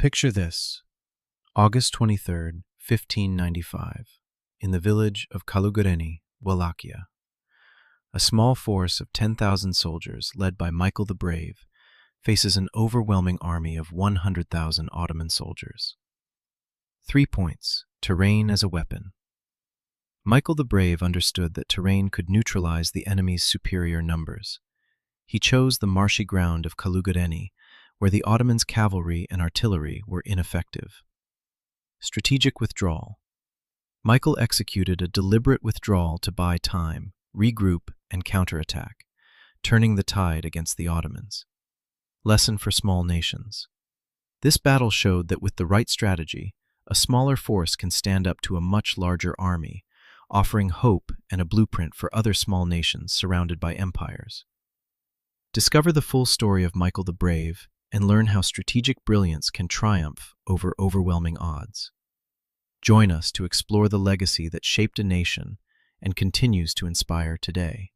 Picture this: August 23rd, 1595, in the village of Călugăreni, Wallachia. A small force of 10,000 soldiers, led by Michael the Brave, faces an overwhelming army of 100,000 Ottoman soldiers. 3 points: terrain as a weapon. Michael the Brave understood that terrain could neutralize the enemy's superior numbers. He chose the marshy ground of Călugăreni, where the Ottomans' cavalry and artillery were ineffective. Strategic withdrawal. Michael executed a deliberate withdrawal to buy time, regroup, and counterattack, turning the tide against the Ottomans. Lesson for small nations. This battle showed that with the right strategy, a smaller force can stand up to a much larger army, offering hope and a blueprint for other small nations surrounded by empires. Discover the full story of Michael the Brave and learn how strategic brilliance can triumph over overwhelming odds. Join us to explore the legacy that shaped a nation and continues to inspire today.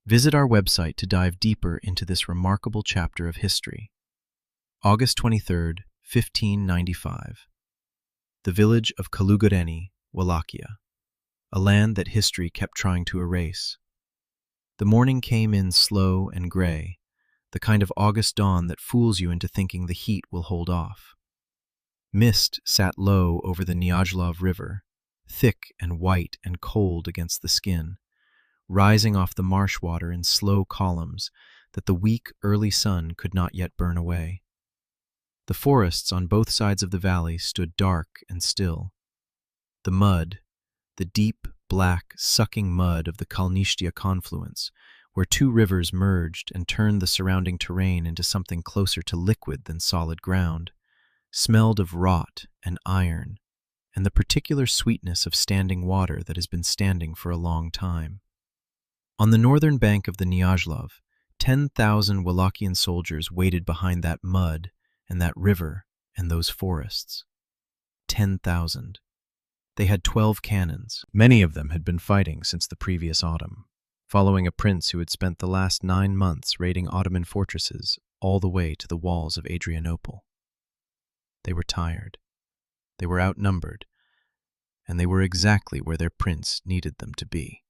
Visit our website to dive deeper into this remarkable chapter of history. August 23rd, 1595. The village of Călugăreni, Wallachia, a land that history kept trying to erase. The morning came in slow and gray, the kind of August dawn that fools you into thinking the heat will hold off. Mist sat low over the Neajlov River, thick and white and cold against the skin, rising off the marsh water in slow columns that the weak early sun could not yet burn away. The forests on both sides of the valley stood dark and still. The mud, the deep, black, sucking mud of the Kalnistia confluence, where two rivers merged and turned the surrounding terrain into something closer to liquid than solid ground, smelled of rot and iron, and the particular sweetness of standing water that has been standing for a long time. On the northern bank of the Neajlov, 10,000 Wallachian soldiers waited behind that mud and that river and those forests. 10,000. They had 12 cannons. Many of them had been fighting since the previous autumn, following a prince who had spent the last 9 months raiding Ottoman fortresses all the way to the walls of Adrianople. They were tired, they were outnumbered, and they were exactly where their prince needed them to be.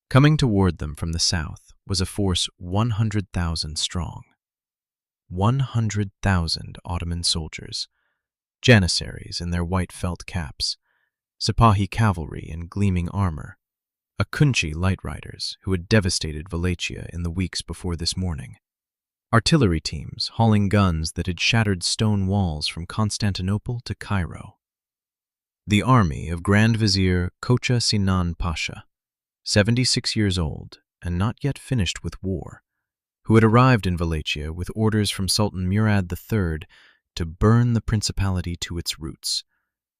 Coming toward them from the south was a force 100,000 strong. 100,000 Ottoman soldiers, janissaries in their white felt caps, Sipahi cavalry in gleaming armor, Akunchi light riders who had devastated Wallachia in the weeks before this morning, artillery teams hauling guns that had shattered stone walls from Constantinople to Cairo. The army of Grand Vizier Sinan Pasha, 76 years old and not yet finished with war, who had arrived in Wallachia with orders from Sultan Murad III to burn the principality to its roots,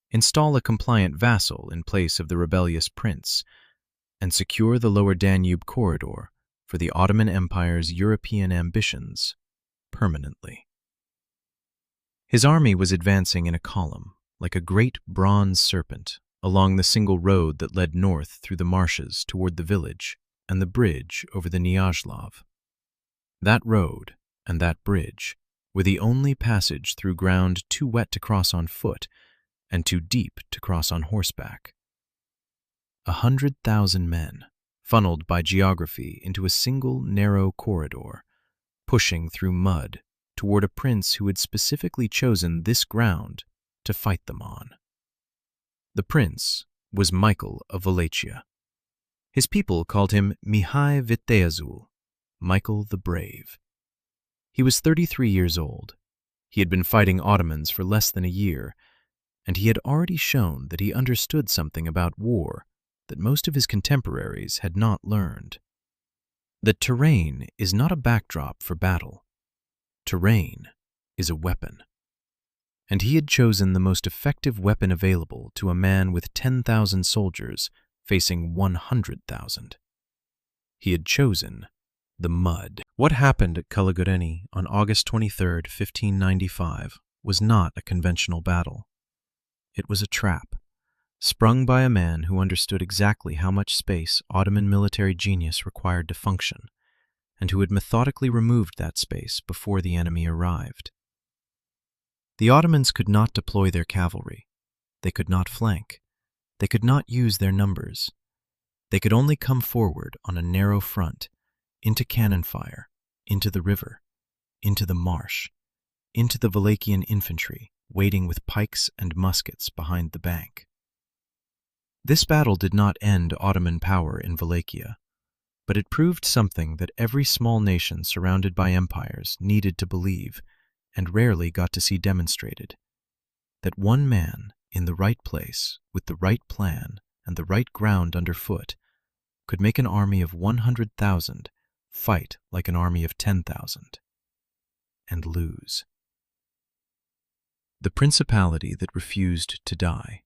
install a compliant vassal in place of the rebellious prince, and secure the lower Danube corridor for the Ottoman Empire's European ambitions permanently. His army was advancing in a column, like a great bronze serpent, along the single road that led north through the marshes toward the village and the bridge over the Neajlov. That road and that bridge were the only passage through ground too wet to cross on foot and too deep to cross on horseback. 100,000 men, funneled by geography into a single narrow corridor, pushing through mud toward a prince who had specifically chosen this ground to fight them on. The prince was Michael of Wallachia. His people called him Mihai Viteazul, Michael the Brave. He was 33 years old. He had been fighting Ottomans for less than a year, and he had already shown that he understood something about war that most of his contemporaries had not learned. That terrain is not a backdrop for battle. Terrain is a weapon. And he had chosen the most effective weapon available to a man with 10,000 soldiers facing 100,000. He had chosen the mud. What happened at Călugăreni on August 23rd, 1595 was not a conventional battle. It was a trap, sprung by a man who understood exactly how much space Ottoman military genius required to function, and who had methodically removed that space before the enemy arrived. The Ottomans could not deploy their cavalry. They could not flank. They could not use their numbers. They could only come forward on a narrow front, into cannon fire, into the river, into the marsh, into the Wallachian infantry, waiting with pikes and muskets behind the bank. This battle did not end Ottoman power in Wallachia, but it proved something that every small nation surrounded by empires needed to believe and rarely got to see demonstrated: that one man in the right place with the right plan and the right ground underfoot could make an army of 100,000 fight like an army of 10,000 and lose. The principality that refused to die.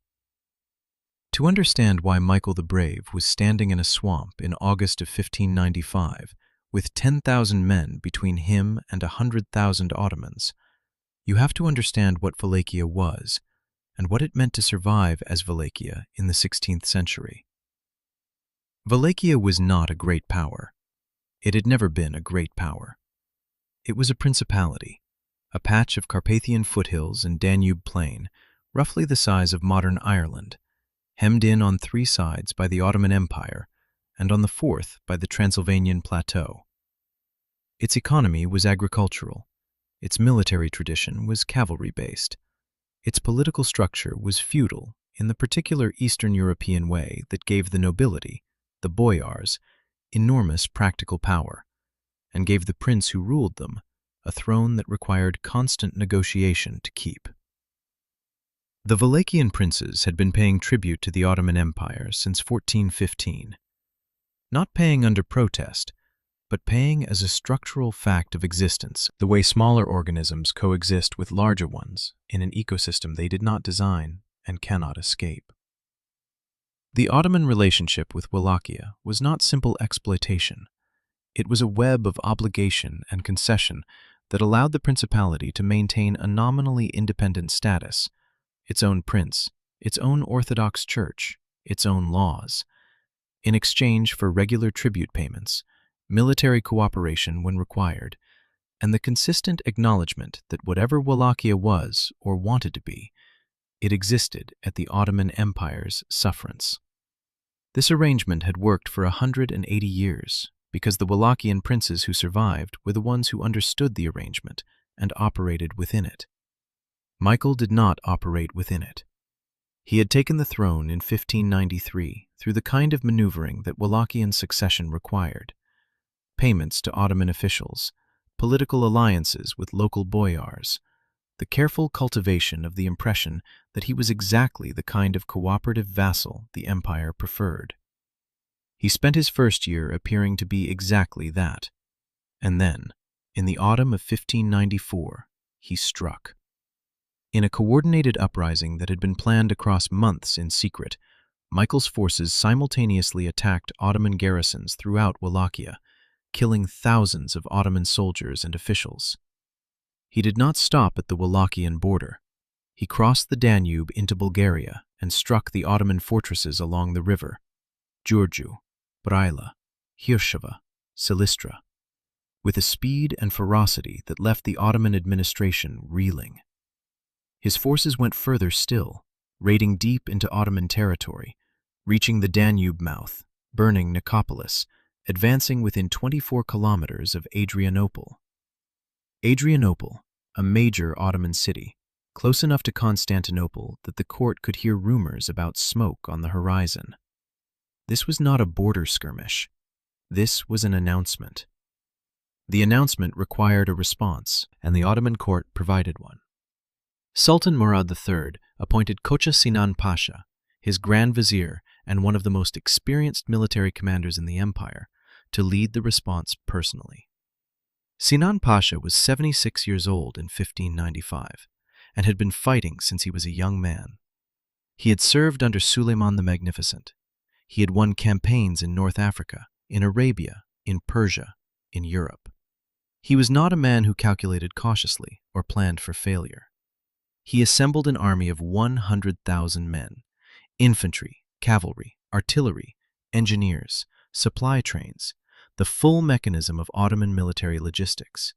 To understand why Michael the Brave was standing in a swamp in August of 1595 with 10,000 men between him and 100,000 Ottomans, you have to understand what Wallachia was and what it meant to survive as Wallachia in the 16th century. Wallachia was not a great power. It had never been a great power. It was a principality, a patch of Carpathian foothills and Danube plain, roughly the size of modern Ireland, hemmed in on 3 sides by the Ottoman Empire and on the 4th by the Transylvanian plateau. Its economy was agricultural. Its military tradition was cavalry-based. Its political structure was feudal in the particular Eastern European way that gave the nobility, the boyars, enormous practical power, and gave the prince who ruled them a throne that required constant negotiation to keep. The Wallachian princes had been paying tribute to the Ottoman Empire since 1415, not paying under protest, but paying as a structural fact of existence, the way smaller organisms coexist with larger ones in an ecosystem they did not design and cannot escape. The Ottoman relationship with Wallachia was not simple exploitation. It was a web of obligation and concession that allowed the principality to maintain a nominally independent status, its own prince, its own Orthodox Church, its own laws, in exchange for regular tribute payments, military cooperation when required, and the consistent acknowledgement that whatever Wallachia was or wanted to be, it existed at the Ottoman Empire's sufferance. This arrangement had worked for 180 years because the Wallachian princes who survived were the ones who understood the arrangement and operated within it. Michael did not operate within it. He had taken the throne in 1593 through the kind of maneuvering that Wallachian succession required: payments to Ottoman officials, political alliances with local boyars, the careful cultivation of the impression that he was exactly the kind of cooperative vassal the empire preferred. He spent his first year appearing to be exactly that, and then, in the autumn of 1594, he struck. In a coordinated uprising that had been planned across months in secret, Michael's forces simultaneously attacked Ottoman garrisons throughout Wallachia, killing thousands of Ottoman soldiers and officials. He did not stop at the Wallachian border. He crossed the Danube into Bulgaria and struck the Ottoman fortresses along the river: Giurgiu, Braila, Hirshava, Silistra, with a speed and ferocity that left the Ottoman administration reeling. His forces went further still, raiding deep into Ottoman territory, reaching the Danube mouth, burning Nicopolis, advancing within 24 kilometers of Adrianople. Adrianople, a major Ottoman city, close enough to Constantinople that the court could hear rumors about smoke on the horizon. This was not a border skirmish. This was an announcement. The announcement required a response, and the Ottoman court provided one. Sultan Murad III appointed Koca Sinan Pasha, his Grand Vizier and one of the most experienced military commanders in the empire, to lead the response personally. Sinan Pasha was 76 years old in 1595 and had been fighting since he was a young man. He had served under Suleiman the Magnificent. He had won campaigns in North Africa, in Arabia, in Persia, in Europe. He was not a man who calculated cautiously or planned for failure. He assembled an army of 100,000 men, infantry, cavalry, artillery, engineers, supply trains, the full mechanism of Ottoman military logistics,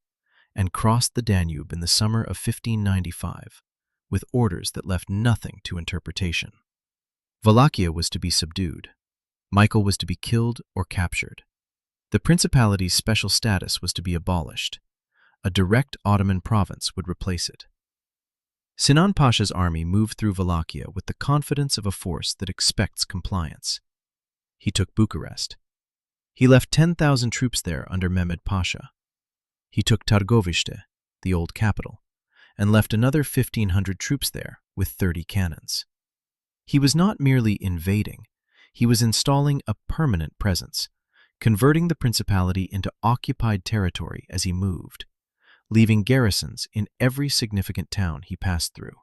and crossed the Danube in the summer of 1595 with orders that left nothing to interpretation. Wallachia was to be subdued. Michael was to be killed or captured. The principality's special status was to be abolished. A direct Ottoman province would replace it. Sinan Pasha's army moved through Wallachia with the confidence of a force that expects compliance. He took Bucharest. He left 10,000 troops there under Mehmed Pasha. He took Târgoviște, the old capital, and left another 1,500 troops there with 30 cannons. He was not merely invading, he was installing a permanent presence, converting the principality into occupied territory as he moved, leaving garrisons in every significant town he passed through.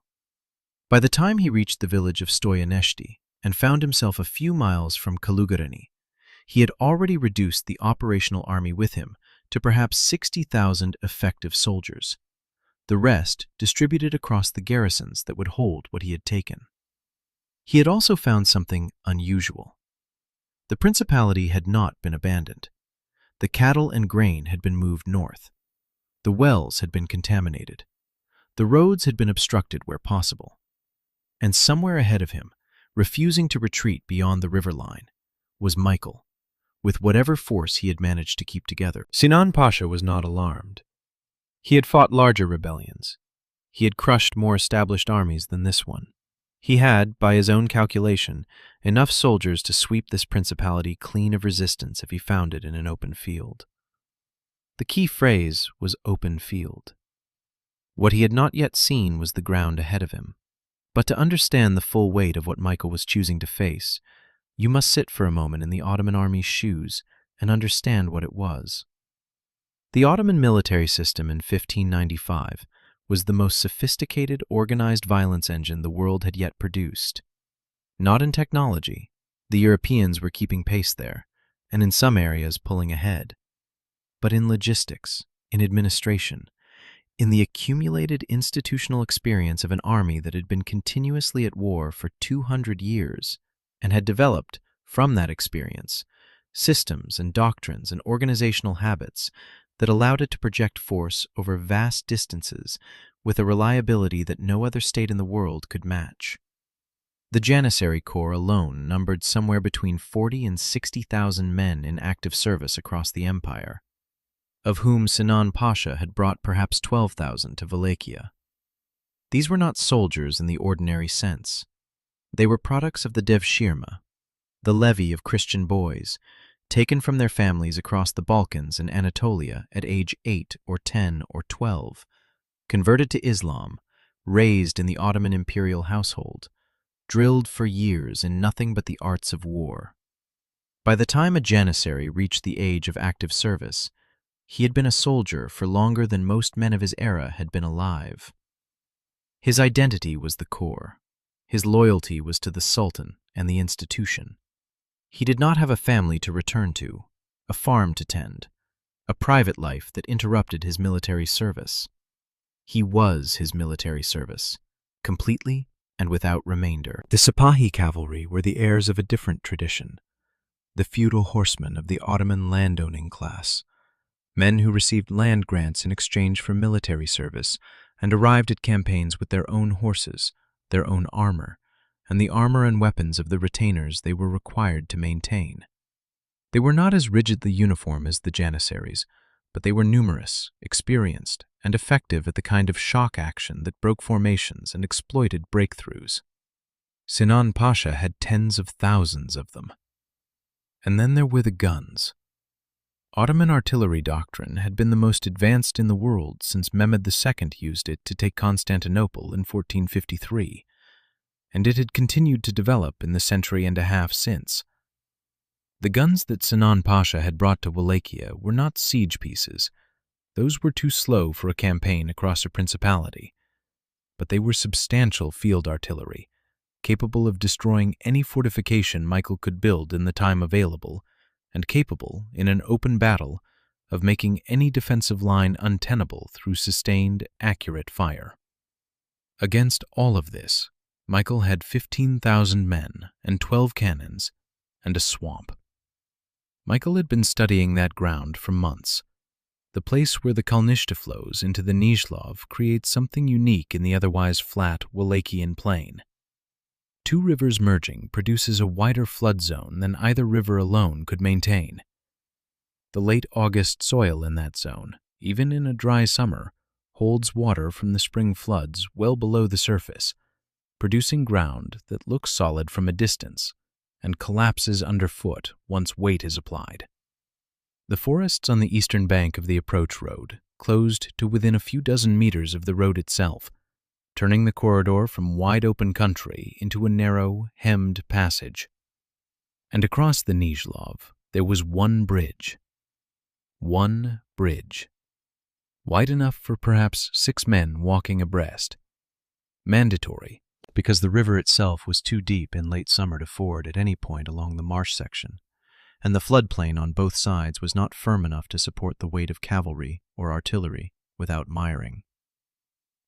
By the time he reached the village of Stoyaneshti and found himself a few miles from Călugăreni, he had already reduced the operational army with him to perhaps 60,000 effective soldiers, the rest distributed across the garrisons that would hold what he had taken. He had also found something unusual. The principality had not been abandoned. The cattle and grain had been moved north. The wells had been contaminated. The roads had been obstructed where possible. And somewhere ahead of him, refusing to retreat beyond the river line, was Michael, with whatever force he had managed to keep together. Sinan Pasha was not alarmed. He had fought larger rebellions. He had crushed more established armies than this one. He had, by his own calculation, enough soldiers to sweep this principality clean of resistance if he found it in an open field. The key phrase was open field. What he had not yet seen was the ground ahead of him. But to understand the full weight of what Michael was choosing to face, you must sit for a moment in the Ottoman army's shoes and understand what it was. The Ottoman military system in 1595 was the most sophisticated organized violence engine the world had yet produced. Not in technology, the Europeans were keeping pace there, and in some areas pulling ahead, but in logistics, in administration, in the accumulated institutional experience of an army that had been continuously at war for 200 years and had developed, from that experience, systems and doctrines and organizational habits that allowed it to project force over vast distances with a reliability that no other state in the world could match. The Janissary Corps alone numbered somewhere between 40 and 60,000 men in active service across the empire, of whom Sinan Pasha had brought perhaps 12,000 to Wallachia. These were not soldiers in the ordinary sense. They were products of the Devshirme, the levy of Christian boys, taken from their families across the Balkans and Anatolia at age 8 or 10 or 12, converted to Islam, raised in the Ottoman imperial household, drilled for years in nothing but the arts of war. By the time a Janissary reached the age of active service, he had been a soldier for longer than most men of his era had been alive. His identity was the core. His loyalty was to the Sultan and the institution. He did not have a family to return to, a farm to tend, a private life that interrupted his military service. He was his military service, completely and without remainder. The Sipahi cavalry were the heirs of a different tradition, the feudal horsemen of the Ottoman landowning class, men who received land grants in exchange for military service and arrived at campaigns with their own horses, their own armor, and the armor and weapons of the retainers they were required to maintain. They were not as rigidly uniform as the Janissaries, but they were numerous, experienced, and effective at the kind of shock action that broke formations and exploited breakthroughs. Sinan Pasha had tens of thousands of them. And then there were the guns. Ottoman artillery doctrine had been the most advanced in the world since Mehmed II used it to take Constantinople in 1453, and it had continued to develop in the century and a half since. The guns that Sinan Pasha had brought to Wallachia were not siege pieces. Those were too slow for a campaign across a principality. But they were substantial field artillery, capable of destroying any fortification Michael could build in the time available, and capable, in an open battle, of making any defensive line untenable through sustained, accurate fire. Against all of this, Michael had 15,000 men and 12 cannons and a swamp. Michael had been studying that ground for months. The place where the Kalnishta flows into the Neajlov creates something unique in the otherwise flat Wallachian plain. Two rivers merging produces a wider flood zone than either river alone could maintain. The late August soil in that zone, even in a dry summer, holds water from the spring floods well below the surface, producing ground that looks solid from a distance and collapses underfoot once weight is applied. The forests on the eastern bank of the approach road closed to within a few dozen meters of the road itself, turning the corridor from wide-open country into a narrow, hemmed passage. And across the Neajlov there was one bridge. One bridge. Wide enough for perhaps 6 men walking abreast. Mandatory, because the river itself was too deep in late summer to ford at any point along the marsh section, and the floodplain on both sides was not firm enough to support the weight of cavalry or artillery without miring.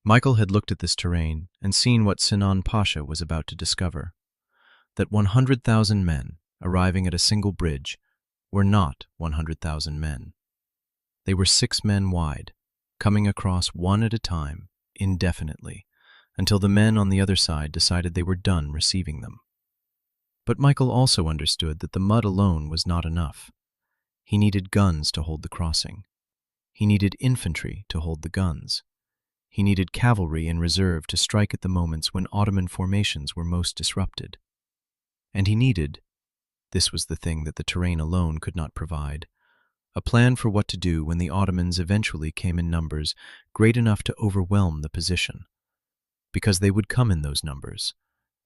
Michael had looked at this terrain and seen what Sinan Pasha was about to discover, that 100,000 men arriving at a single bridge were not 100,000 men. They were 6 men wide, coming across one at a time, indefinitely, until the men on the other side decided they were done receiving them. But Michael also understood that the mud alone was not enough. He needed guns to hold the crossing. He needed infantry to hold the guns. He needed cavalry in reserve to strike at the moments when Ottoman formations were most disrupted. And he needed, this was the thing that the terrain alone could not provide, a plan for what to do when the Ottomans eventually came in numbers great enough to overwhelm the position. Because they would come in those numbers,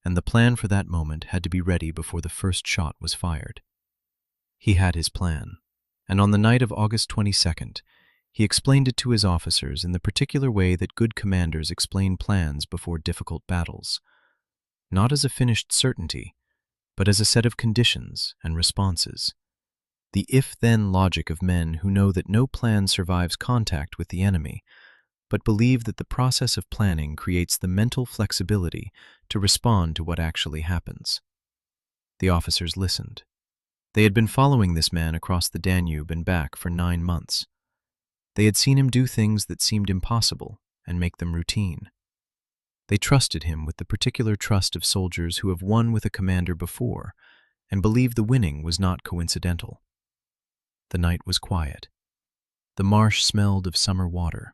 and the plan for that moment had to be ready before the first shot was fired. He had his plan, and on the night of August 22nd, he explained it to his officers in the particular way that good commanders explain plans before difficult battles, not as a finished certainty, but as a set of conditions and responses. The if-then logic of men who know that no plan survives contact with the enemy, but believe that the process of planning creates the mental flexibility to respond to what actually happens. The officers listened. They had been following this man across the Danube and back for 9 months. They had seen him do things that seemed impossible and make them routine. They trusted him with the particular trust of soldiers who have won with a commander before and believed the winning was not coincidental. The night was quiet. The marsh smelled of summer water.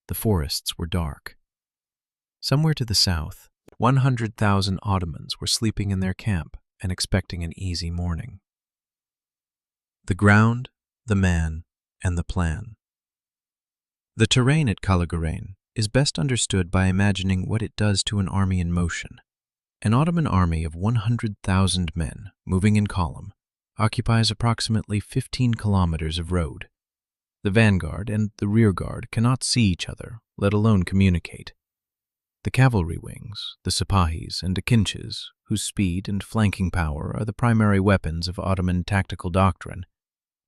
The forests were dark. Somewhere to the south, 100,000 Ottomans were sleeping in their camp and expecting an easy morning. The ground, the man, and the plan. The terrain at Călugăreni is best understood by imagining what it does to an army in motion. An Ottoman army of 100,000 men, moving in column, occupies approximately 15 kilometers of road. The vanguard and the rearguard cannot see each other, let alone communicate. The cavalry wings, the Sipahis and Akinches, whose speed and flanking power are the primary weapons of Ottoman tactical doctrine,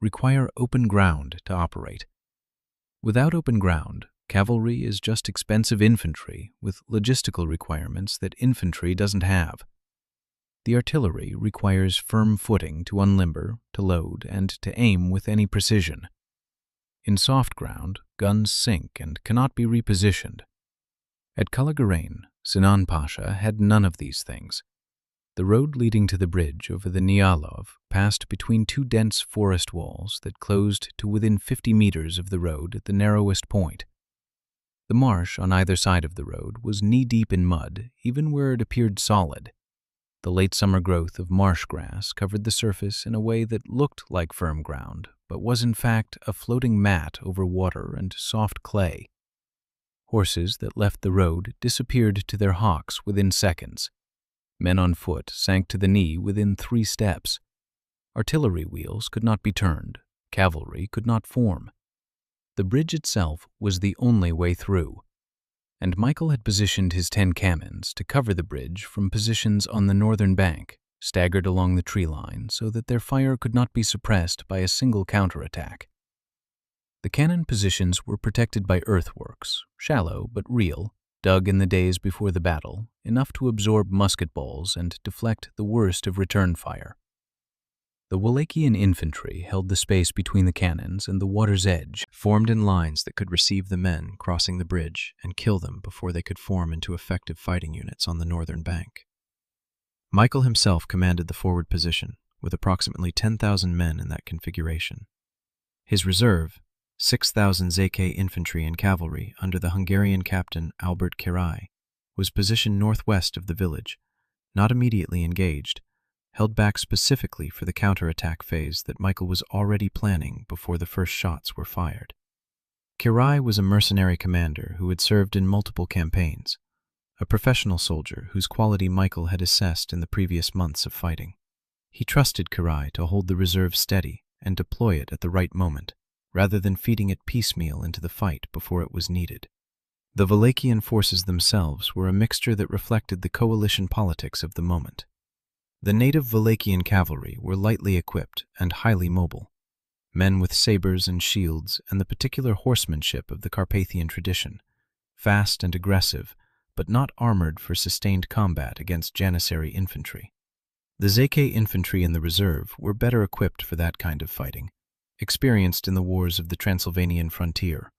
require open ground to operate. Without open ground, cavalry is just expensive infantry with logistical requirements that infantry doesn't have. The artillery requires firm footing to unlimber, to load, and to aim with any precision. In soft ground, guns sink and cannot be repositioned. At Călugăreni, Sinan Pasha had none of these things. The road leading to the bridge over the Neajlov passed between 2 dense forest walls that closed to within 50 meters of the road at the narrowest point. The marsh on either side of the road was knee-deep in mud, even where it appeared solid. The late summer growth of marsh grass covered the surface in a way that looked like firm ground, but was in fact a floating mat over water and soft clay. Horses that left the road disappeared to their hocks within seconds. Men on foot sank to the knee within 3 steps. Artillery wheels could not be turned. Cavalry could not form. The bridge itself was the only way through, and Michael had positioned his 10 cannons to cover the bridge from positions on the northern bank, staggered along the tree line so that their fire could not be suppressed by a single counterattack. The cannon positions were protected by earthworks, shallow but real, dug in the days before the battle, enough to absorb musket balls and deflect the worst of return fire. The Wallachian infantry held the space between the cannons and the water's edge, formed in lines that could receive the men crossing the bridge and kill them before they could form into effective fighting units on the northern bank. Michael himself commanded the forward position, with approximately 10,000 men in that configuration. His reserve, 6,000 Zeke infantry and cavalry under the Hungarian captain Albert Király, was positioned northwest of the village, not immediately engaged, held back specifically for the counterattack phase that Michael was already planning before the first shots were fired. Király was a mercenary commander who had served in multiple campaigns, a professional soldier whose quality Michael had assessed in the previous months of fighting. He trusted Király to hold the reserve steady and deploy it at the right moment, rather than feeding it piecemeal into the fight before it was needed. The Wallachian forces themselves were a mixture that reflected the coalition politics of the moment. The native Wallachian cavalry were lightly equipped and highly mobile, men with sabers and shields and the particular horsemanship of the Carpathian tradition, fast and aggressive, but not armored for sustained combat against Janissary infantry. The Zeke infantry in the reserve were better equipped for that kind of fighting, experienced in the wars of the Transylvanian frontier,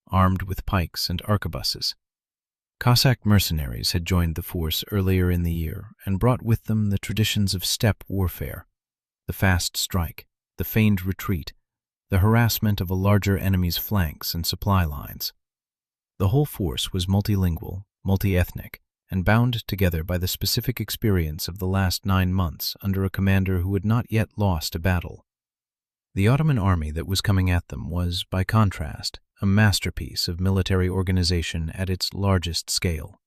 armed with pikes and arquebuses. Cossack mercenaries had joined the force earlier in the year and brought with them the traditions of steppe warfare, the fast strike, the feigned retreat, the harassment of a larger enemy's flanks and supply lines. The whole force was multilingual, multi-ethnic, and bound together by the specific experience of the last 9 months under a commander who had not yet lost a battle. The Ottoman army that was coming at them was, by contrast, a masterpiece of military organization at its largest scale.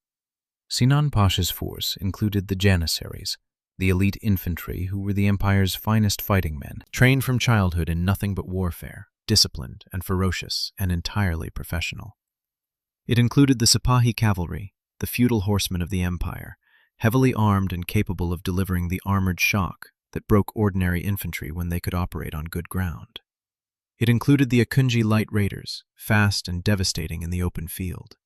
Sinan Pasha's force included the Janissaries, the elite infantry who were the empire's finest fighting men, trained from childhood in nothing but warfare, disciplined and ferocious and entirely professional. It included the Sipahi cavalry, the feudal horsemen of the empire, heavily armed and capable of delivering the armored shock that broke ordinary infantry when they could operate on good ground. It included the Akunji light raiders, fast and devastating in the open field.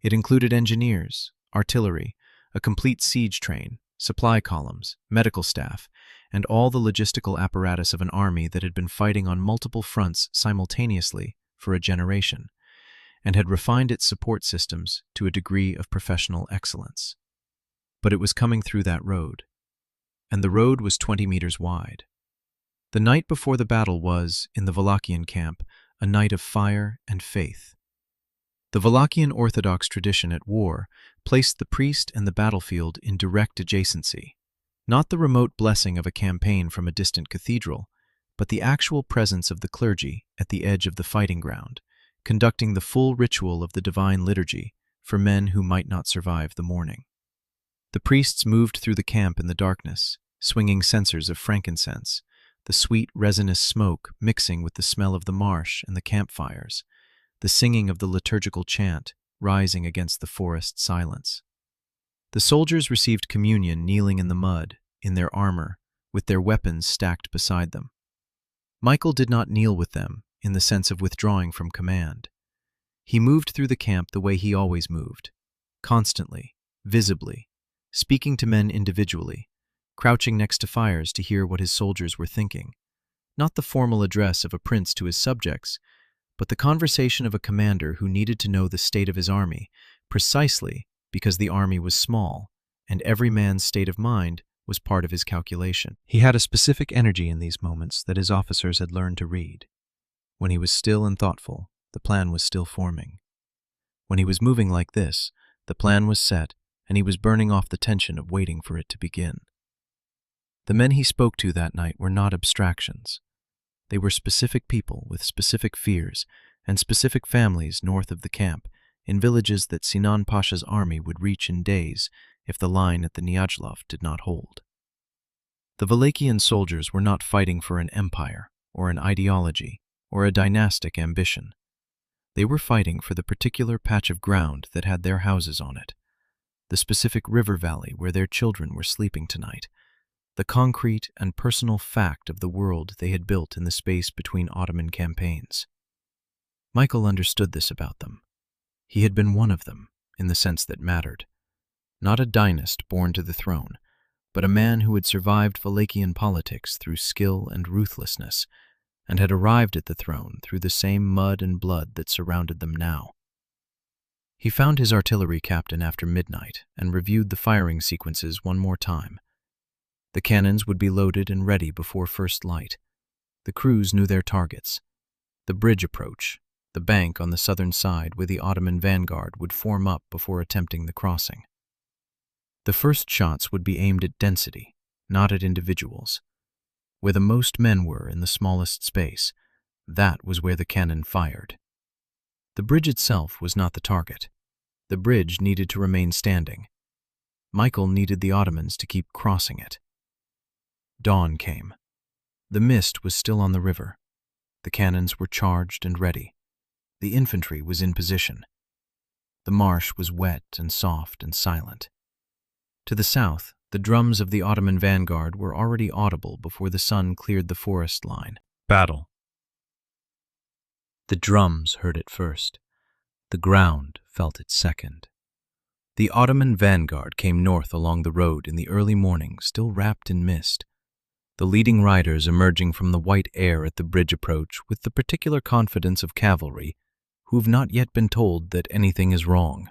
It included engineers, artillery, a complete siege train, supply columns, medical staff, and all the logistical apparatus of an army that had been fighting on multiple fronts simultaneously for a generation, and had refined its support systems to a degree of professional excellence. But it was coming through that road, and the road was 20 meters wide. The night before the battle was, in the Wallachian camp, a night of fire and faith. The Wallachian Orthodox tradition at war placed the priest and the battlefield in direct adjacency, not the remote blessing of a campaign from a distant cathedral, but the actual presence of the clergy at the edge of the fighting ground, conducting the full ritual of the divine liturgy for men who might not survive the morning. The priests moved through the camp in the darkness, swinging censers of frankincense, the sweet resinous smoke mixing with the smell of the marsh and the campfires, the singing of the liturgical chant rising against the forest silence. The soldiers received communion kneeling in the mud, in their armor, with their weapons stacked beside them. Michael did not kneel with them in the sense of withdrawing from command. He moved through the camp the way he always moved, constantly, visibly, speaking to men individually, crouching next to fires to hear what his soldiers were thinking, not the formal address of a prince to his subjects, but the conversation of a commander who needed to know the state of his army, precisely because the army was small, and every man's state of mind was part of his calculation. He had a specific energy in these moments that his officers had learned to read. When he was still and thoughtful, the plan was still forming. When he was moving like this, the plan was set, and he was burning off the tension of waiting for it to begin. The men he spoke to that night were not abstractions. They were specific people with specific fears and specific families north of the camp, in villages that Sinan Pasha's army would reach in days if the line at the Neajlov did not hold. The Wallachian soldiers were not fighting for an empire, or an ideology, or a dynastic ambition. They were fighting for the particular patch of ground that had their houses on it, the specific river valley where their children were sleeping tonight, the concrete and personal fact of the world they had built in the space between Ottoman campaigns. Michael understood this about them. He had been one of them, in the sense that mattered. Not a dynast born to the throne, but a man who had survived Wallachian politics through skill and ruthlessness, and had arrived at the throne through the same mud and blood that surrounded them now. He found his artillery captain after midnight and reviewed the firing sequences one more time. The cannons would be loaded and ready before first light. The crews knew their targets. The bridge approach, the bank on the southern side where the Ottoman vanguard would form up before attempting the crossing. The first shots would be aimed at density, not at individuals. Where the most men were in the smallest space, that was where the cannon fired. The bridge itself was not the target. The bridge needed to remain standing. Michael needed the Ottomans to keep crossing it. Dawn came. The mist was still on the river. The cannons were charged and ready. The infantry was in position. The marsh was wet and soft and silent. To the south, the drums of the Ottoman vanguard were already audible before the sun cleared the forest line. Battle. The drums heard it first. The ground felt it second. The Ottoman vanguard came north along the road in the early morning, still wrapped in mist. The leading riders emerging from the white air at the bridge approach with the particular confidence of cavalry who have not yet been told that anything is wrong.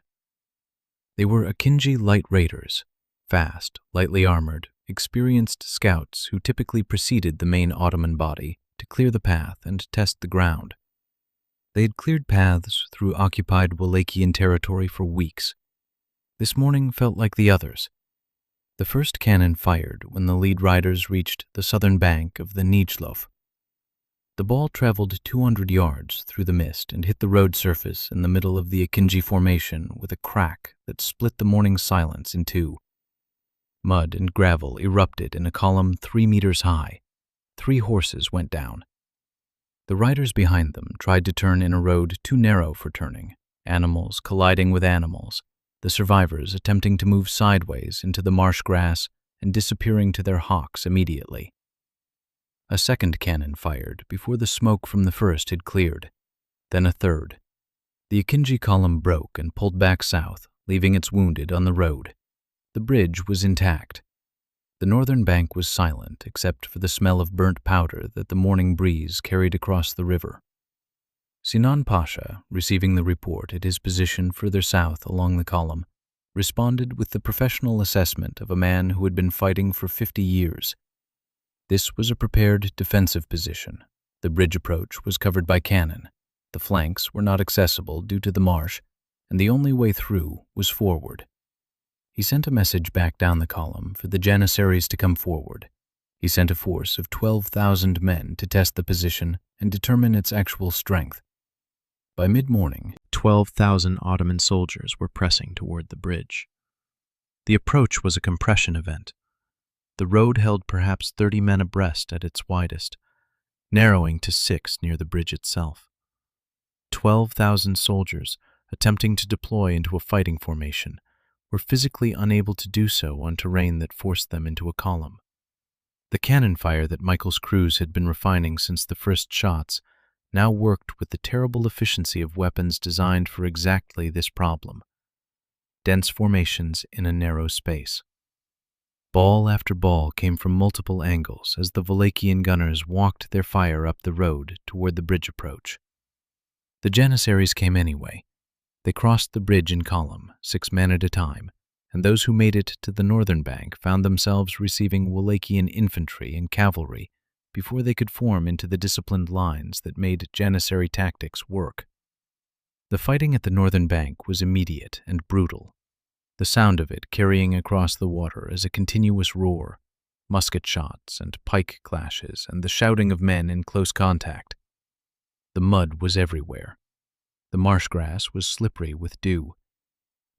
They were Akinji light raiders, fast, lightly armored, experienced scouts who typically preceded the main Ottoman body to clear the path and test the ground. They had cleared paths through occupied Wallachian territory for weeks. This morning felt like the others. The first cannon fired when the lead riders reached the southern bank of the Neajlov. The ball traveled 200 yards through the mist and hit the road surface in the middle of the Akinji formation with a crack that split the morning silence in two. Mud and gravel erupted in a column 3 meters high. 3 horses went down. The riders behind them tried to turn in a road too narrow for turning, animals colliding with animals, the survivors attempting to move sideways into the marsh grass and disappearing to their hocks immediately. A second cannon fired before the smoke from the first had cleared, then a third. The Akinji column broke and pulled back south, leaving its wounded on the road. The bridge was intact. The northern bank was silent except for the smell of burnt powder that the morning breeze carried across the river. Sinan Pasha, receiving the report at his position further south along the column, responded with the professional assessment of a man who had been fighting for 50 years. This was a prepared defensive position. The bridge approach was covered by cannon. The flanks were not accessible due to the marsh, and the only way through was forward. He sent a message back down the column for the Janissaries to come forward. He sent a force of 12,000 men to test the position and determine its actual strength. By mid-morning, 12,000 Ottoman soldiers were pressing toward the bridge. The approach was a compression event. The road held perhaps 30 men abreast at its widest, narrowing to 6 near the bridge itself. 12,000 soldiers, attempting to deploy into a fighting formation, were physically unable to do so on terrain that forced them into a column. The cannon fire that Michael's crews had been refining since the first shots now worked with the terrible efficiency of weapons designed for exactly this problem: dense formations in a narrow space. Ball after ball came from multiple angles as the Wallachian gunners walked their fire up the road toward the bridge approach. The Janissaries came anyway. They crossed the bridge in column, 6 men at a time, and those who made it to the northern bank found themselves receiving Wallachian infantry and cavalry before they could form into the disciplined lines that made Janissary tactics work. The fighting at the northern bank was immediate and brutal, the sound of it carrying across the water as a continuous roar, musket shots and pike clashes, and the shouting of men in close contact. The mud was everywhere. The marsh grass was slippery with dew.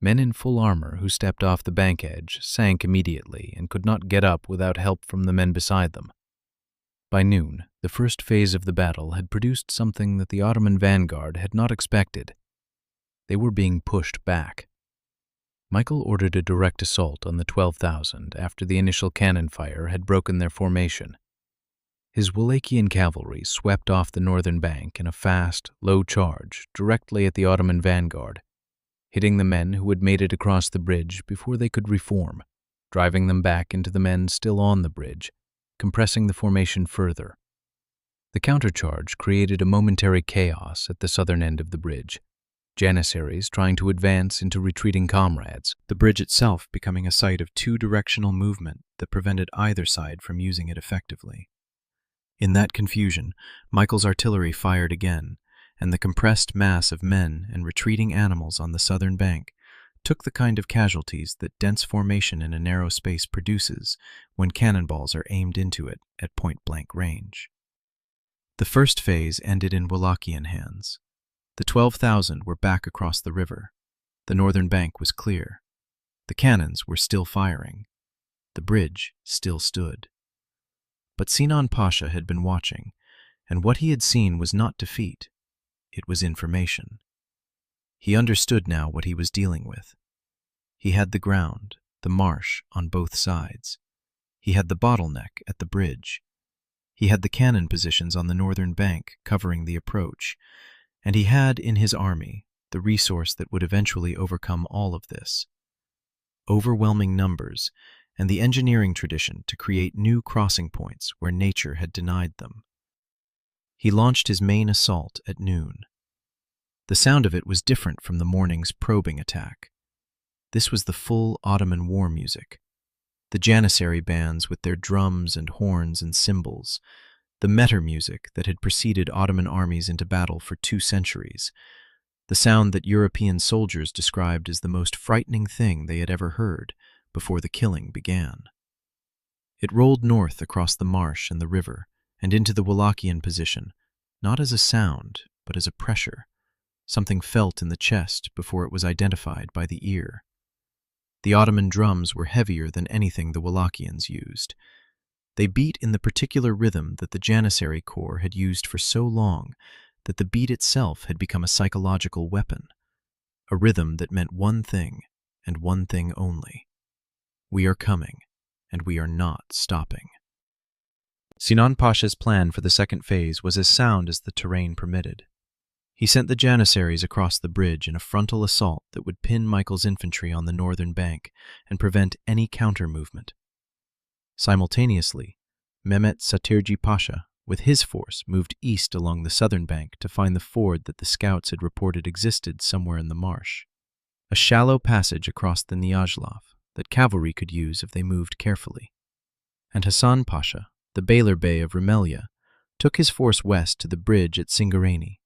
Men in full armor who stepped off the bank edge sank immediately and could not get up without help from the men beside them. By noon, the first phase of the battle had produced something that the Ottoman vanguard had not expected. They were being pushed back. Michael ordered a direct assault on the 12,000 after the initial cannon fire had broken their formation. His Wallachian cavalry swept off the northern bank in a fast, low charge directly at the Ottoman vanguard, hitting the men who had made it across the bridge before they could reform, driving them back into the men still on the bridge, compressing the formation further. The countercharge created a momentary chaos at the southern end of the bridge, Janissaries trying to advance into retreating comrades, the bridge itself becoming a site of two-directional movement that prevented either side from using it effectively. In that confusion, Michael's artillery fired again, and the compressed mass of men and retreating animals on the southern bank took the kind of casualties that dense formation in a narrow space produces when cannonballs are aimed into it at point-blank range. The first phase ended in Wallachian hands. The 12,000 were back across the river. The northern bank was clear. The cannons were still firing. The bridge still stood. But Sinan Pasha had been watching, and what he had seen was not defeat. It was information. He understood now what he was dealing with. He had the ground, the marsh, on both sides. He had the bottleneck at the bridge. He had the cannon positions on the northern bank covering the approach, and he had in his army the resource that would eventually overcome all of this. Overwhelming numbers and the engineering tradition to create new crossing points where nature had denied them. He launched his main assault at noon. The sound of it was different from the morning's probing attack. This was the full Ottoman war music. The Janissary bands with their drums and horns and cymbals, the meter music that had preceded Ottoman armies into battle for 2 centuries, the sound that European soldiers described as the most frightening thing they had ever heard before the killing began. It rolled north across the marsh and the river and into the Wallachian position, not as a sound, but as a pressure, something felt in the chest before it was identified by the ear. The Ottoman drums were heavier than anything the Wallachians used. They beat in the particular rhythm that the Janissary Corps had used for so long that the beat itself had become a psychological weapon, a rhythm that meant one thing and one thing only. We are coming, and we are not stopping. Sinan Pasha's plan for the second phase was as sound as the terrain permitted. He sent the Janissaries across the bridge in a frontal assault that would pin Michael's infantry on the northern bank and prevent any counter-movement. Simultaneously, Mehmet Satirci Pasha, with his force, moved east along the southern bank to find the ford that the scouts had reported existed somewhere in the marsh, a shallow passage across the Neajlov that cavalry could use if they moved carefully. And Hasan Pasha, the Beyler Bey of Rumelia, took his force west to the bridge at Călugăreni,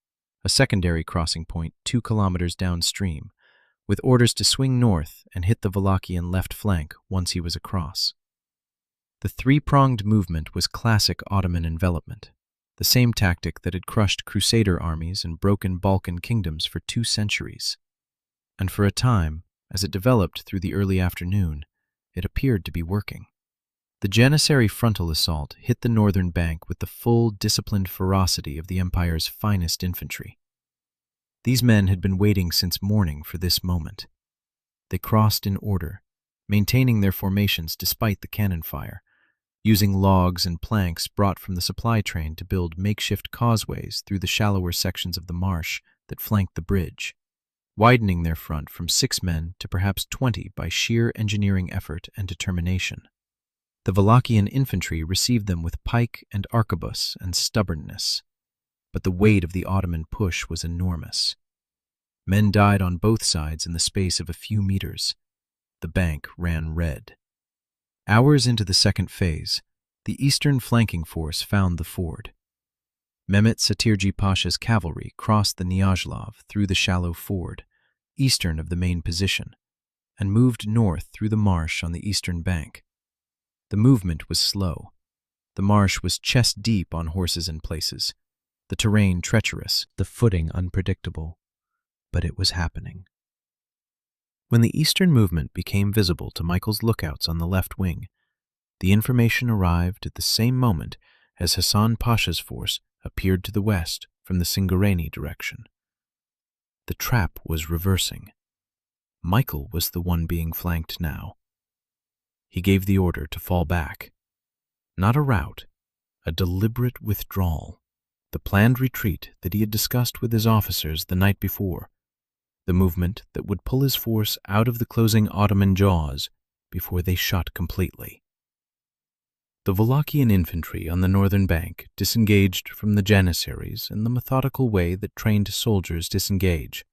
a secondary crossing point 2 kilometers downstream, with orders to swing north and hit the Wallachian left flank once he was across. The three-pronged movement was classic Ottoman envelopment, the same tactic that had crushed Crusader armies and broken Balkan kingdoms for 2 centuries. And for a time, as it developed through the early afternoon, it appeared to be working. The Janissary frontal assault hit the northern bank with the full, disciplined ferocity of the empire's finest infantry. These men had been waiting since morning for this moment. They crossed in order, maintaining their formations despite the cannon fire, using logs and planks brought from the supply train to build makeshift causeways through the shallower sections of the marsh that flanked the bridge, widening their front from 6 men to perhaps 20 by sheer engineering effort and determination. The Wallachian infantry received them with pike and arquebus and stubbornness, but the weight of the Ottoman push was enormous. Men died on both sides in the space of a few meters. The bank ran red. Hours into the second phase, the eastern flanking force found the ford. Mehmet Satirci Pasha's cavalry crossed the Neajlov through the shallow ford, eastern of the main position, and moved north through the marsh on the eastern bank. The movement was slow. The marsh was chest-deep on horses in places, the terrain treacherous, the footing unpredictable. But it was happening. When the eastern movement became visible to Michael's lookouts on the left wing, the information arrived at the same moment as Hasan Pasha's force appeared to the west from the Călugăreni direction. The trap was reversing. Michael was the one being flanked now. He gave the order to fall back. Not a rout, a deliberate withdrawal, the planned retreat that he had discussed with his officers the night before, the movement that would pull his force out of the closing Ottoman jaws before they shut completely. The Wallachian infantry on the northern bank disengaged from the Janissaries in the methodical way that trained soldiers disengage,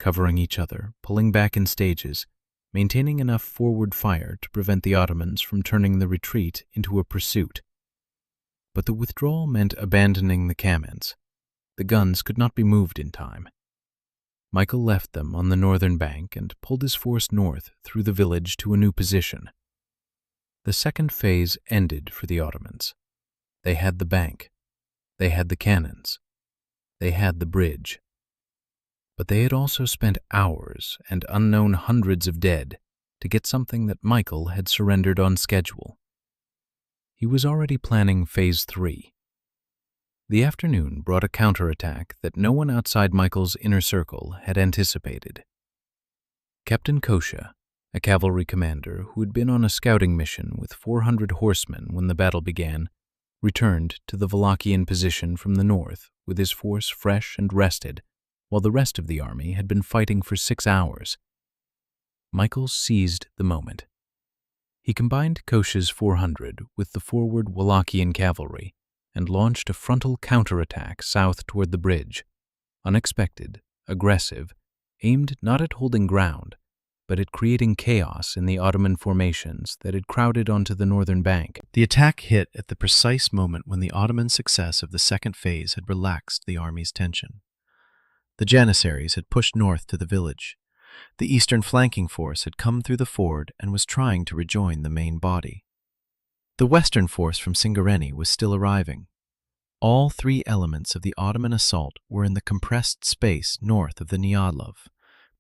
covering each other, pulling back in stages, maintaining enough forward fire to prevent the Ottomans from turning the retreat into a pursuit. But the withdrawal meant abandoning the cannons. The guns could not be moved in time. Michael left them on the northern bank and pulled his force north through the village to a new position. The second phase ended for the Ottomans. They had the bank. They had the cannons. They had the bridge. But they had also spent hours and unknown hundreds of dead to get something that Michael had surrendered on schedule. He was already planning Phase 3. The afternoon brought a counterattack that no one outside Michael's inner circle had anticipated. Captain Kosha, a cavalry commander who had been on a scouting mission with 400 horsemen when the battle began, returned to the Wallachian position from the north with his force fresh and rested, while the rest of the army had been fighting for 6 hours. Michael seized the moment. He combined Kosha's 400 with the forward Wallachian cavalry and launched a frontal counterattack south toward the bridge, unexpected, aggressive, aimed not at holding ground, but at creating chaos in the Ottoman formations that had crowded onto the northern bank. The attack hit at the precise moment when the Ottoman success of the second phase had relaxed the army's tension. The Janissaries had pushed north to the village. The eastern flanking force had come through the ford and was trying to rejoin the main body. The western force from Călugăreni was still arriving. All three elements of the Ottoman assault were in the compressed space north of the Neajlov,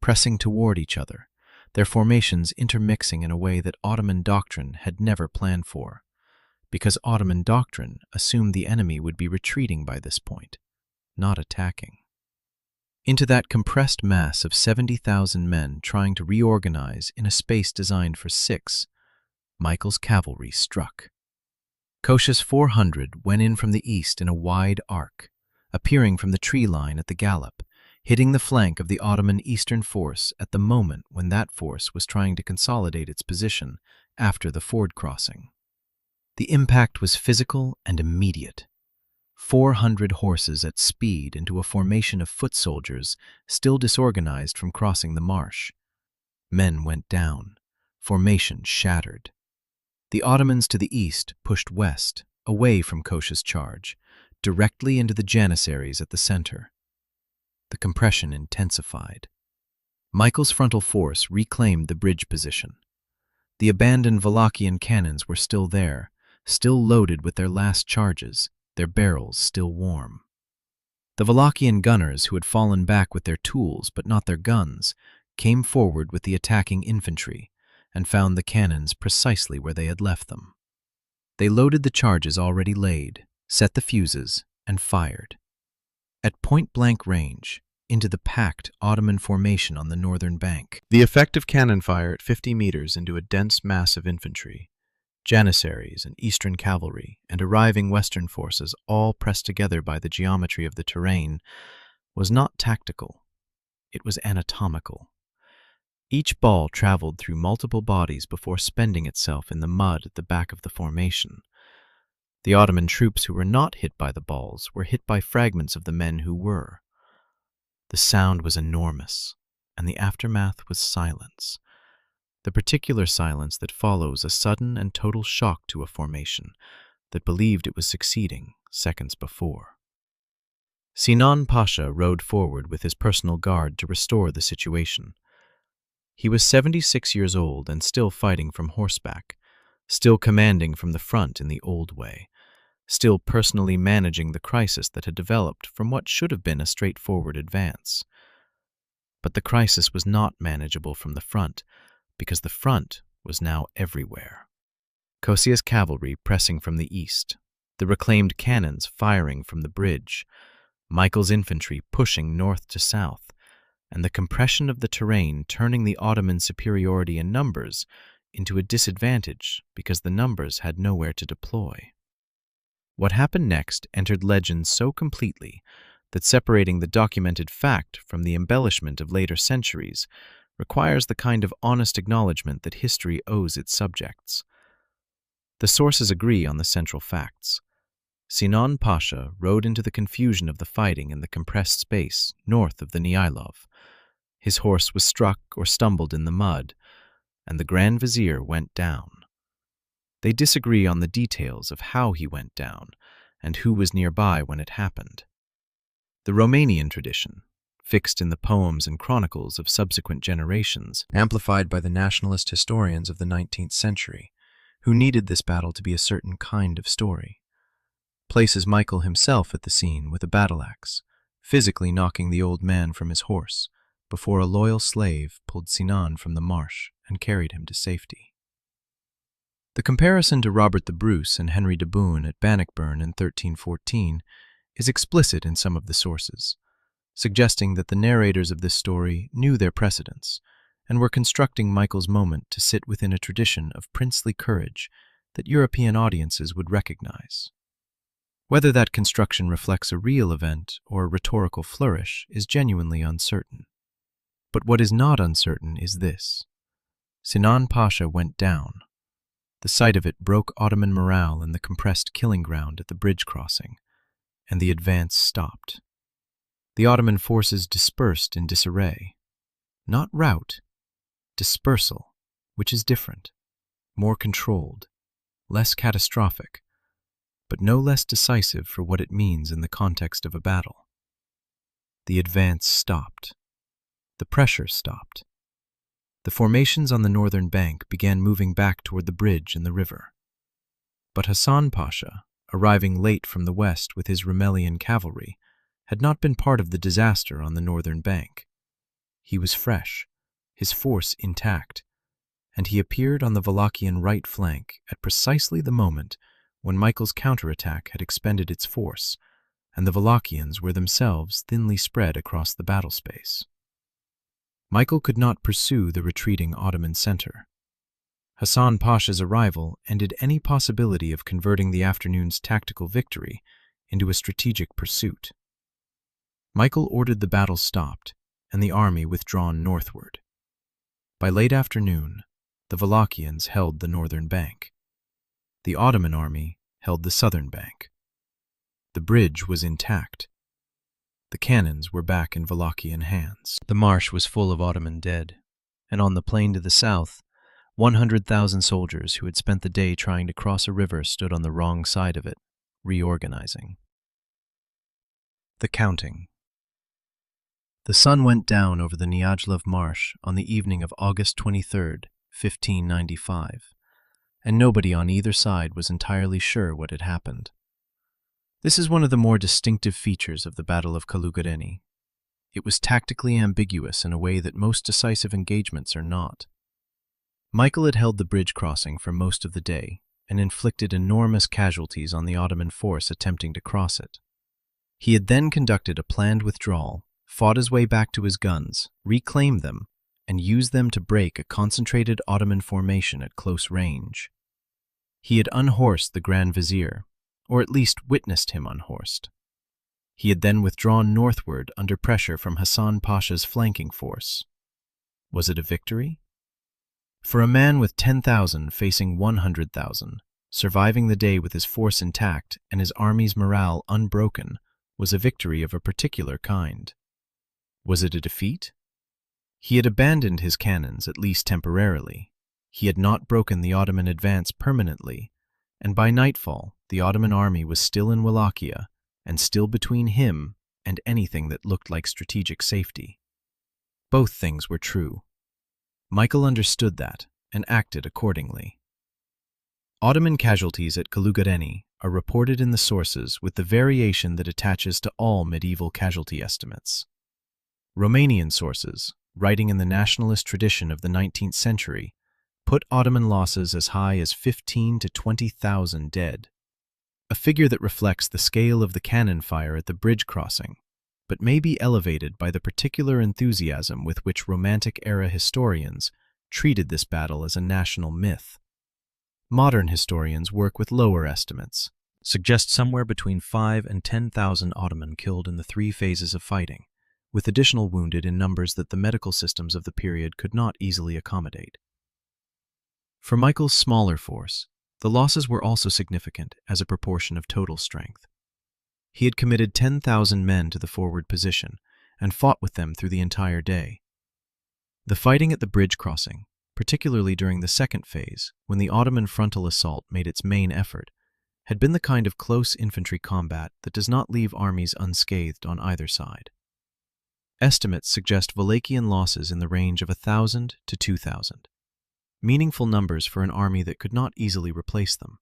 pressing toward each other, their formations intermixing in a way that Ottoman doctrine had never planned for, because Ottoman doctrine assumed the enemy would be retreating by this point, not attacking. Into that compressed mass of 70,000 men trying to reorganize in a space designed for 6, Michael's cavalry struck. Kosha's 400 went in from the east in a wide arc, appearing from the tree line at the gallop, hitting the flank of the Ottoman eastern force at the moment when that force was trying to consolidate its position after the ford crossing. The impact was physical and immediate. 400 horses at speed into a formation of foot soldiers still disorganized from crossing the marsh. Men went down. Formation shattered. The Ottomans to the east pushed west, away from Kosha's charge, directly into the Janissaries at the center. The compression intensified. Michael's frontal force reclaimed the bridge position. The abandoned Wallachian cannons were still there, still loaded with their last charges, their barrels still warm. The Wallachian gunners, who had fallen back with their tools but not their guns, came forward with the attacking infantry and found the cannons precisely where they had left them. They loaded the charges already laid, set the fuses, and fired. At point-blank range, into the packed Ottoman formation on the northern bank. The effect of cannon fire at 50 meters into a dense mass of infantry, Janissaries and Eastern cavalry, and arriving Western forces all pressed together by the geometry of the terrain, was not tactical. It was anatomical. Each ball traveled through multiple bodies before spending itself in the mud at the back of the formation. The Ottoman troops who were not hit by the balls were hit by fragments of the men who were. The sound was enormous, and the aftermath was silence. The particular silence that follows a sudden and total shock to a formation that believed it was succeeding seconds before. Sinan Pasha rode forward with his personal guard to restore the situation. He was 76 years old and still fighting from horseback, still commanding from the front in the old way, still personally managing the crisis that had developed from what should have been a straightforward advance. But the crisis was not manageable from the front, because the front was now everywhere. Kosha's cavalry pressing from the east, the reclaimed cannons firing from the bridge, Michael's infantry pushing north to south, and the compression of the terrain turning the Ottoman superiority in numbers into a disadvantage because the numbers had nowhere to deploy. What happened next entered legend so completely that separating the documented fact from the embellishment of later centuries, requires the kind of honest acknowledgement that history owes its subjects. The sources agree on the central facts. Sinan Pasha rode into the confusion of the fighting in the compressed space north of the Neajlov. His horse was struck or stumbled in the mud, and the Grand Vizier went down. They disagree on the details of how he went down and who was nearby when it happened. The Romanian tradition, fixed in the poems and chronicles of subsequent generations, amplified by the nationalist historians of the 19th century, who needed this battle to be a certain kind of story, places Michael himself at the scene with a battle-axe, physically knocking the old man from his horse, before a loyal slave pulled Sinan from the marsh and carried him to safety. The comparison to Robert the Bruce and Henry de Bohun at Bannockburn in 1314 is explicit in some of the sources, suggesting that the narrators of this story knew their precedents and were constructing Michael's moment to sit within a tradition of princely courage that European audiences would recognize. Whether that construction reflects a real event or a rhetorical flourish is genuinely uncertain. But what is not uncertain is this: Sinan Pasha went down. The sight of it broke Ottoman morale in the compressed killing ground at the bridge crossing, and the advance stopped. The Ottoman forces dispersed in disarray. Not rout, dispersal, which is different, more controlled, less catastrophic, but no less decisive for what it means in the context of a battle. The advance stopped. The pressure stopped. The formations on the northern bank began moving back toward the bridge and the river. But Hassan Pasha, arriving late from the west with his Rumelian cavalry, had not been part of the disaster on the northern bank. He was fresh, his force intact, and he appeared on the Wallachian right flank at precisely the moment when Michael's counterattack had expended its force, and the Wallachians were themselves thinly spread across the battle space. Michael could not pursue the retreating Ottoman center. Hassan Pasha's arrival ended any possibility of converting the afternoon's tactical victory into a strategic pursuit. Michael ordered the battle stopped and the army withdrawn northward. By late afternoon, the Wallachians held the northern bank. The Ottoman army held the southern bank. The bridge was intact. The cannons were back in Wallachian hands. The marsh was full of Ottoman dead, and on the plain to the south, 100,000 soldiers who had spent the day trying to cross a river stood on the wrong side of it, reorganizing. The counting. The sun went down over the Neajlov marsh on the evening of August 23, 1595, and nobody on either side was entirely sure what had happened. This is one of the more distinctive features of the Battle of Călugăreni. It was tactically ambiguous in a way that most decisive engagements are not. Michael had held the bridge crossing for most of the day and inflicted enormous casualties on the Ottoman force attempting to cross it. He had then conducted a planned withdrawal, fought his way back to his guns, reclaimed them, and used them to break a concentrated Ottoman formation at close range. He had unhorsed the Grand Vizier, or at least witnessed him unhorsed. He had then withdrawn northward under pressure from Hassan Pasha's flanking force. Was it a victory? For a man with 10,000 facing 100,000, surviving the day with his force intact and his army's morale unbroken was a victory of a particular kind. Was it a defeat? He had abandoned his cannons, at least temporarily. He had not broken the Ottoman advance permanently, and by nightfall, the Ottoman army was still in Wallachia and still between him and anything that looked like strategic safety. Both things were true. Michael understood that and acted accordingly. Ottoman casualties at Călugăreni are reported in the sources with the variation that attaches to all medieval casualty estimates. Romanian sources, writing in the nationalist tradition of the 19th century, put Ottoman losses as high as 15,000 to 20,000 dead, a figure that reflects the scale of the cannon fire at the bridge crossing, but may be elevated by the particular enthusiasm with which Romantic-era historians treated this battle as a national myth. Modern historians work with lower estimates, suggest somewhere between 5,000 and 10,000 Ottoman killed in the three phases of fighting, with additional wounded in numbers that the medical systems of the period could not easily accommodate. For Michael's smaller force, the losses were also significant as a proportion of total strength. He had committed 10,000 men to the forward position and fought with them through the entire day. The fighting at the bridge crossing, particularly during the second phase, when the Ottoman frontal assault made its main effort, had been the kind of close infantry combat that does not leave armies unscathed on either side. Estimates suggest Wallachian losses in the range of 1,000 to 2,000, meaningful numbers for an army that could not easily replace them.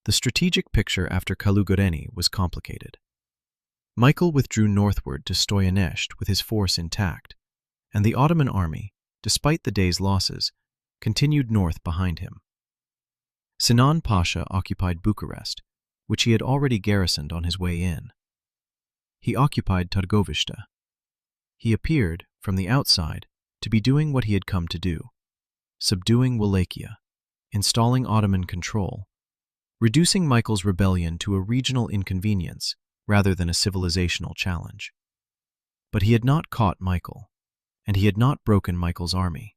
The strategic picture after Călugăreni was complicated. Michael withdrew northward to Stoianești with his force intact, and the Ottoman army, despite the day's losses, continued north behind him. Sinan Pasha occupied Bucharest, which he had already garrisoned on his way in. He occupied Târgoviște. He appeared, from the outside, to be doing what he had come to do: subduing Wallachia, installing Ottoman control, reducing Michael's rebellion to a regional inconvenience rather than a civilizational challenge. But he had not caught Michael, and he had not broken Michael's army.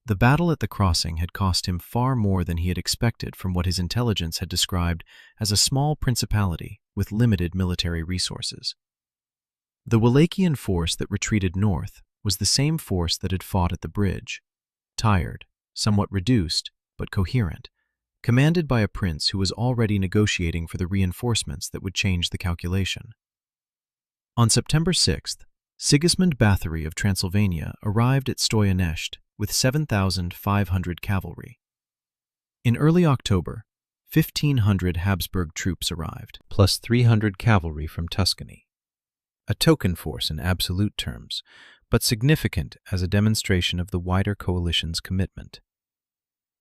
The battle at the crossing had cost him far more than he had expected from what his intelligence had described as a small principality with limited military resources. The Wallachian force that retreated north was the same force that had fought at the bridge, tired, somewhat reduced, but coherent, commanded by a prince who was already negotiating for the reinforcements that would change the calculation. On September 6th, Sigismund Bathory of Transylvania arrived at Stoianești with 7,500 cavalry. In early October, 1,500 Habsburg troops arrived, plus 300 cavalry from Tuscany. A token force in absolute terms, but significant as a demonstration of the wider coalition's commitment.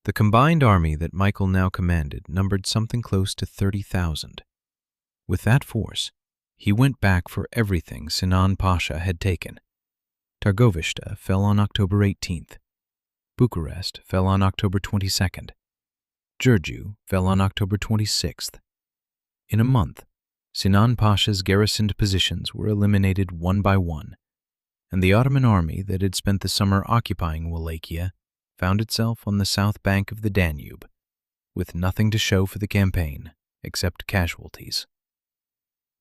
The combined army that Michael now commanded numbered something close to 30,000. With that force, he went back for everything Sinan Pasha had taken. Târgoviște fell on October 18th. Bucharest fell on October 22nd. Giurgiu fell on October 26th. In a month, Sinan Pasha's garrisoned positions were eliminated one by one, and the Ottoman army that had spent the summer occupying Wallachia found itself on the south bank of the Danube, with nothing to show for the campaign except casualties.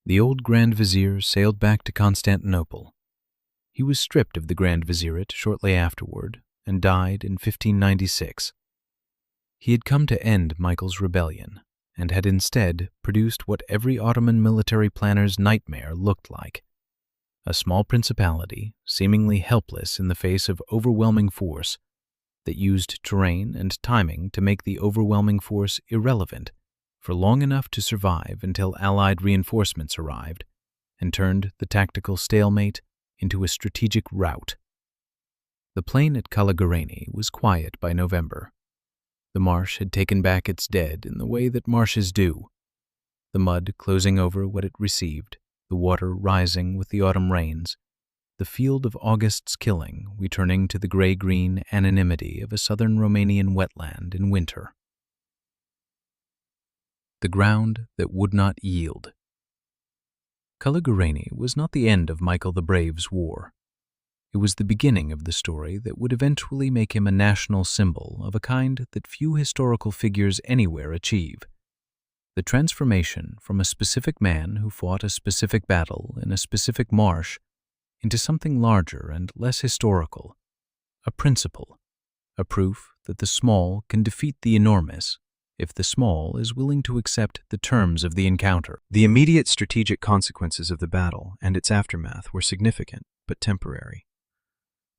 The old Grand Vizier sailed back to Constantinople. He was stripped of the Grand Vizierate shortly afterward and died in 1596. He had come to end Michael's rebellion and had instead produced what every Ottoman military planner's nightmare looked like: a small principality seemingly helpless in the face of overwhelming force that used terrain and timing to make the overwhelming force irrelevant for long enough to survive until Allied reinforcements arrived and turned the tactical stalemate into a strategic rout. The plain at Călugăreni was quiet by November. The marsh had taken back its dead in the way that marshes do, the mud closing over what it received, the water rising with the autumn rains, the field of August's killing returning to the gray-green anonymity of a southern Romanian wetland in winter. The ground that would not yield. Călugăreni was not the end of Michael the Brave's war. It was the beginning of the story that would eventually make him a national symbol of a kind that few historical figures anywhere achieve. The transformation from a specific man who fought a specific battle in a specific marsh into something larger and less historical, a principle, a proof that the small can defeat the enormous if the small is willing to accept the terms of the encounter. The immediate strategic consequences of the battle and its aftermath were significant but temporary.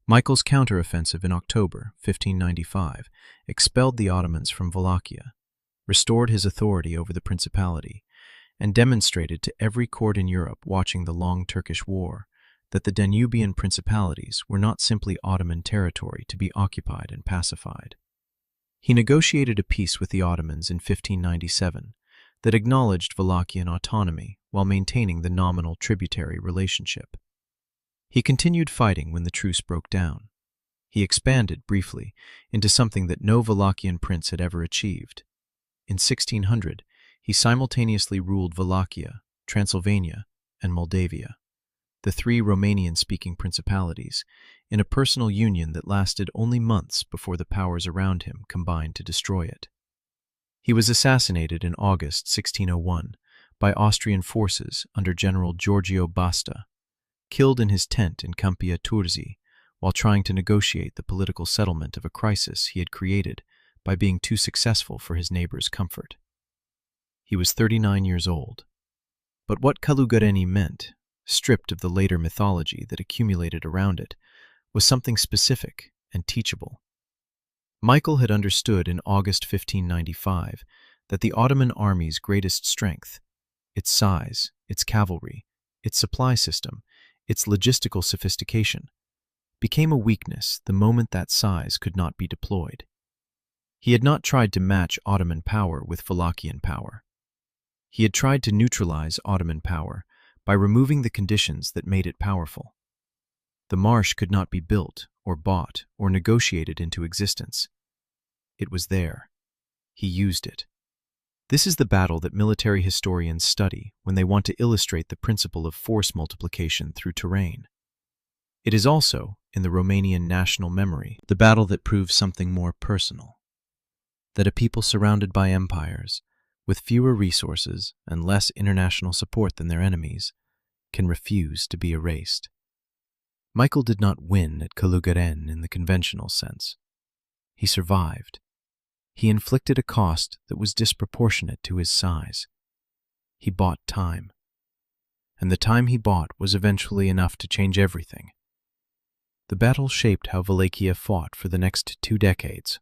Michael's counteroffensive in October 1595 expelled the Ottomans from Wallachia, restored his authority over the principality, and demonstrated to every court in Europe watching the long Turkish War that the Danubian principalities were not simply Ottoman territory to be occupied and pacified. He negotiated a peace with the Ottomans in 1597 that acknowledged Wallachian autonomy while maintaining the nominal tributary relationship. He continued fighting when the truce broke down. He expanded, briefly, into something that no Wallachian prince had ever achieved. In 1600, he simultaneously ruled Wallachia, Transylvania, and Moldavia. the three Romanian-speaking principalities, in a personal union that lasted only months before the powers around him combined to destroy it. He was assassinated in August 1601 by Austrian forces under General Giorgio Basta, killed in his tent in Câmpia Turzii while trying to negotiate the political settlement of a crisis he had created by being too successful for his neighbor's comfort. He was 39 years old. But what Călugăreni meant, stripped of the later mythology that accumulated around it, was something specific and teachable. Michael had understood in August 1595 that the Ottoman army's greatest strength, its size, its cavalry, its supply system, its logistical sophistication, became a weakness the moment that size could not be deployed. He had not tried to match Ottoman power with Wallachian power. He had tried to neutralize Ottoman power by removing the conditions that made it powerful. The marsh could not be built or bought or negotiated into existence. It was there. He used it. This is the battle that military historians study when they want to illustrate the principle of force multiplication through terrain. It is also, in the Romanian national memory, the battle that proves something more personal. That a people surrounded by empires, with fewer resources and less international support than their enemies, can refuse to be erased. Michael did not win at Călugăreni in the conventional sense. He survived. He inflicted a cost that was disproportionate to his size. He bought time. And the time he bought was eventually enough to change everything. The battle shaped how Wallachia fought for the next 2 decades.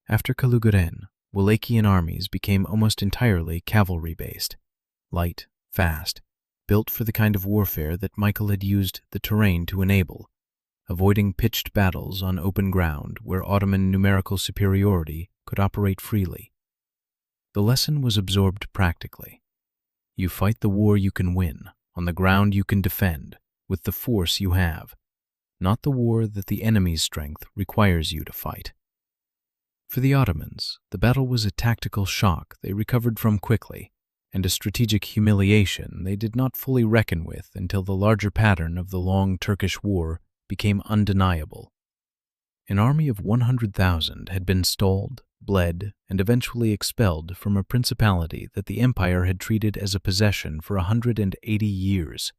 After Călugăreni, Wallachian armies became almost entirely cavalry-based, light, fast, built for the kind of warfare that Michael had used the terrain to enable, avoiding pitched battles on open ground where Ottoman numerical superiority could operate freely. The lesson was absorbed practically. You fight the war you can win, on the ground you can defend, with the force you have, not the war that the enemy's strength requires you to fight. For the Ottomans, the battle was a tactical shock they recovered from quickly, and a strategic humiliation they did not fully reckon with until the larger pattern of the long Turkish War became undeniable. An army of 100,000 had been stalled, bled, and eventually expelled from a principality that the empire had treated as a possession for 180 years.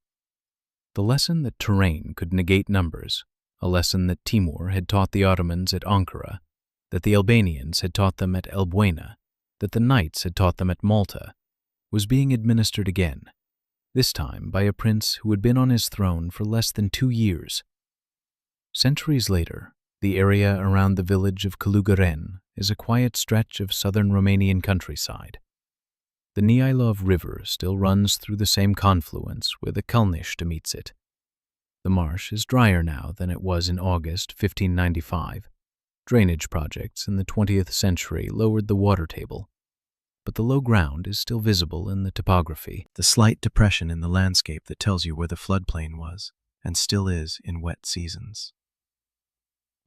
The lesson that terrain could negate numbers, a lesson that Timur had taught the Ottomans at Ankara, that the Albanians had taught them at Albuena, that the Knights had taught them at Malta, was being administered again, this time by a prince who had been on his throne for less than 2 years. Centuries later, the area around the village of Călugăreni is a quiet stretch of southern Romanian countryside. The Neajlov River still runs through the same confluence where the Călniște meets it. The marsh is drier now than it was in August 1595. Drainage projects in the 20th century lowered the water table, but the low ground is still visible in the topography, the slight depression in the landscape that tells you where the floodplain was, and still is in wet seasons.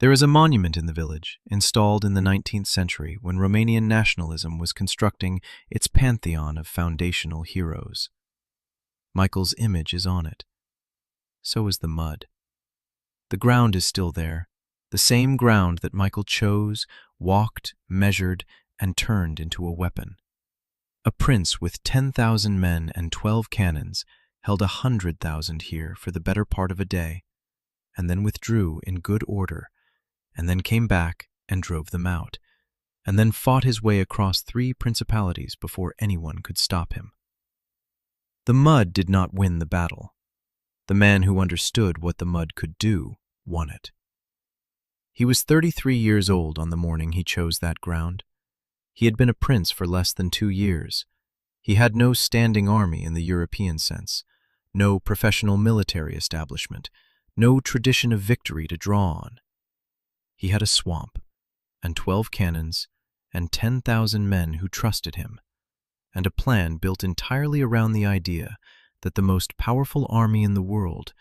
There is a monument in the village, installed in the 19th century when Romanian nationalism was constructing its pantheon of foundational heroes. Michael's image is on it. So is the mud. The ground is still there, the same ground that Michael chose, walked, measured, and turned into a weapon. A prince with 10,000 men and 12 cannons held 100,000 here for the better part of a day, and then withdrew in good order, and then came back and drove them out, and then fought his way across 3 principalities before anyone could stop him. The mud did not win the battle. The man who understood what the mud could do won it. He was 33 years old on the morning he chose that ground. He had been a prince for less than 2 years. He had no standing army in the European sense, no professional military establishment, no tradition of victory to draw on. He had a swamp, and 12 cannons, and 10,000 men who trusted him, and a plan built entirely around the idea that the most powerful army in the world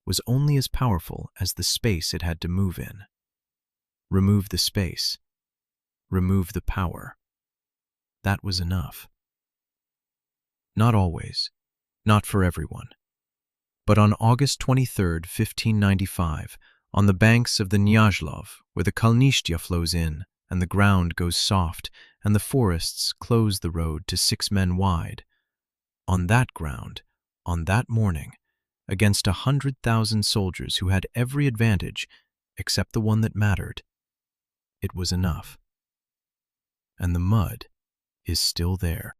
was only as powerful as the space it had to move in. Remove the space. Remove the power. That was enough. Not always. Not for everyone. But on August 23, 1595, on the banks of the Neajlov, where the Kalnistya flows in, and the ground goes soft, and the forests close the road to 6 men wide, on that ground, on that morning, against 100,000 soldiers who had every advantage except the one that mattered, it was enough. And the mud is still there.